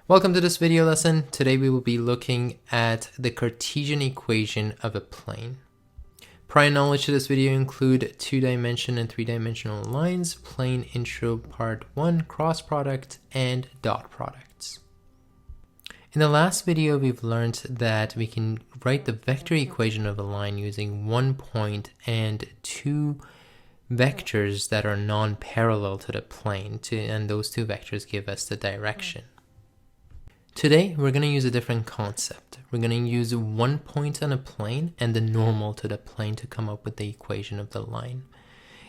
Welcome to this video lesson. Today we will be looking at the Cartesian equation of a plane. Prior knowledge to this video include 2-dimension and 3-dimensional lines, plane intro part 1, cross product, and dot products. In the last video we've learned that we can write the vector equation of a line using 1 point and 2 vectors that are non-parallel to the plane, and those 2 vectors give us the direction. Today, we're going to use a different concept. We're going to use 1 point on a plane and the normal to the plane to come up with the equation of the line.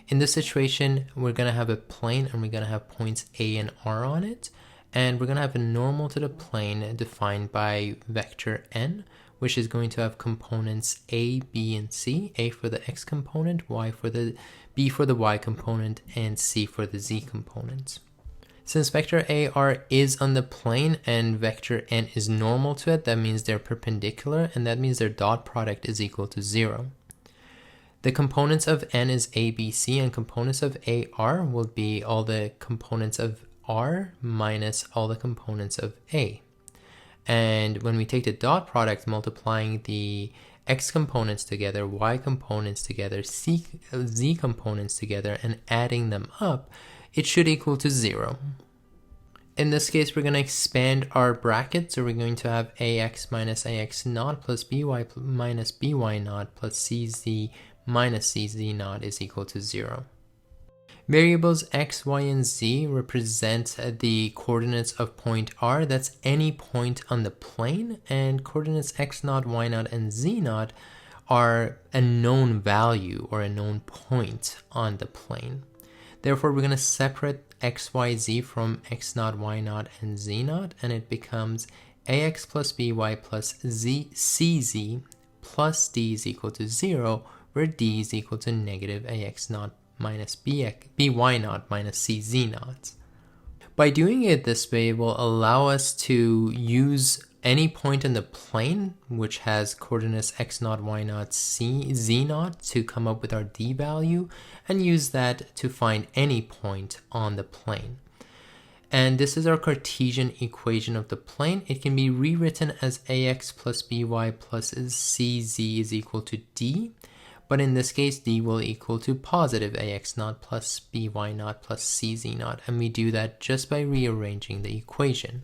In this situation, we're going to have a plane and we're going to have points A and R on it. And we're going to have a normal to the plane defined by vector n, which is going to have components A, B, and C. A for the x component, B for the y component, and C for the z component. Since vector AR is on the plane and vector n is normal to it, that means they're perpendicular, and that means their dot product is equal to 0. The components of n is a, b, c, and components of AR will be all the components of R minus all the components of A. And when we take the dot product, multiplying the x components together, y components together, z components together, and adding them up, it should equal to 0. In this case, we're going to expand our bracket, so we're going to have ax minus ax naught plus by minus by naught plus cz minus cz naught is equal to 0. Variables x, y, and z represent the coordinates of point R, that's any point on the plane, and coordinates x naught, y naught, and z naught are a known value or a known point on the plane. Therefore, we're going to separate x, y, z from x naught, y naught, and z naught, and it becomes ax plus by plus cz plus d is equal to 0, where d is equal to negative ax naught minus by naught minus cz naught. By doing it this way, it will allow us to use any point in the plane, which has coordinates x naught, y naught, z naught, to come up with our d value, and use that to find any point on the plane. And this is our Cartesian equation of the plane. It can be rewritten as ax plus by plus cz is equal to d, but in this case, d will equal to positive ax naught plus by naught plus cz naught, and we do that just by rearranging the equation.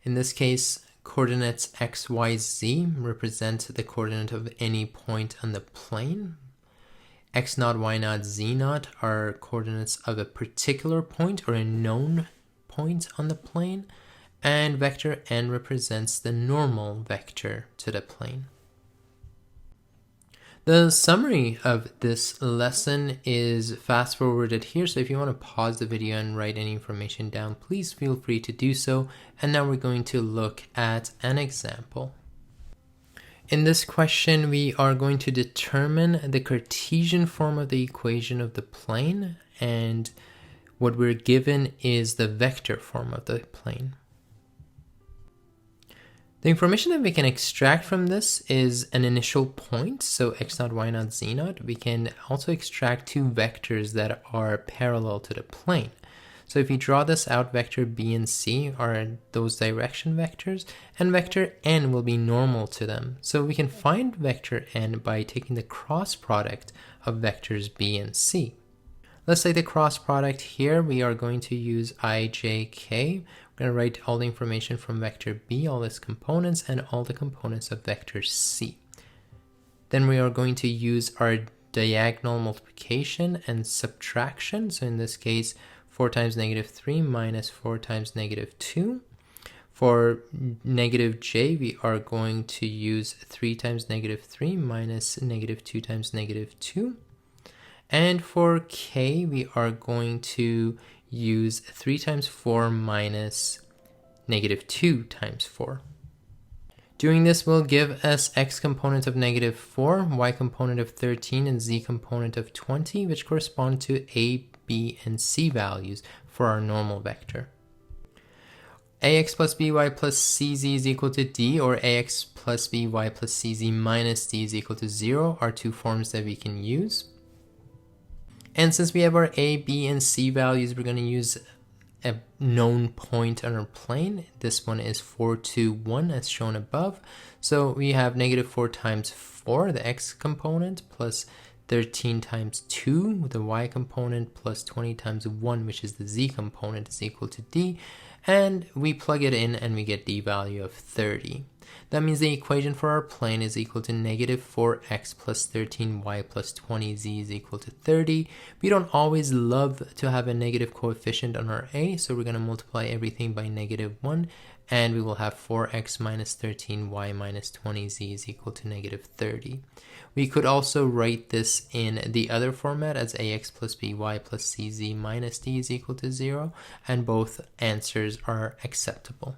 In this case, coordinates x, y, z represent the coordinate of any point on the plane. X naught, y naught, z naught are coordinates of a particular point or a known point on the plane. And vector n represents the normal vector to the plane. The summary of this lesson is fast forwarded here, so if you want to pause the video and write any information down, please feel free to do so. And now we're going to look at an example. In this question, we are going to determine the Cartesian form of the equation of the plane, and what we're given is the vector form of the plane. The information that we can extract from this is an initial point, so x naught, y naught, z naught. We can also extract 2 vectors that are parallel to the plane. So if you draw this out, vector b and c are those direction vectors, and vector n will be normal to them. So we can find vector n by taking the cross product of vectors b and c. Let's say the cross product here, we are going to use I, j, k. We're going to write all the information from vector b, all its components, and all the components of vector c. Then we are going to use our diagonal multiplication and subtraction. So in this case, 4 times negative 3 minus 4 times negative 2. For negative j, we are going to use 3 times negative 3 minus negative 2 times negative 2. And for k, we are going to use 3 times 4 minus negative 2 times 4. Doing this will give us x component of negative 4, y component of 13, and z component of 20, which correspond to a, b, and c values for our normal vector. ax plus by plus cz is equal to d, or ax plus by plus cz minus d is equal to 0 are 2 forms that we can use. And since we have our a, b, and c values, we're going to use a known point on our plane. This one is 4, 2, 1 as shown above. So we have negative 4 times 4, the x component, plus 13 times 2, the y component, plus 20 times 1, which is the z component, is equal to d. And we plug it in and we get d value of 30. That means the equation for our plane is equal to negative 4x plus 13y plus 20z is equal to 30. We don't always love to have a negative coefficient on our a, so we're going to multiply everything by negative 1, and we will have 4x minus 13y minus 20z is equal to negative 30. We could also write this in the other format as ax plus by plus cz minus d is equal to 0, and both answers are acceptable.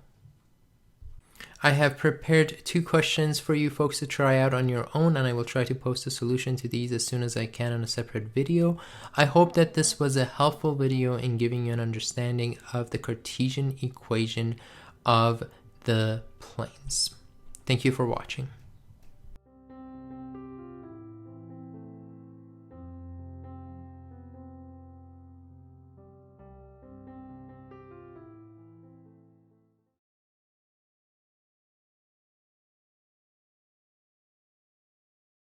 I have prepared 2 questions for you folks to try out on your own, and I will try to post a solution to these as soon as I can on a separate video. I hope that this was a helpful video in giving you an understanding of the Cartesian equation of the planes. Thank you for watching.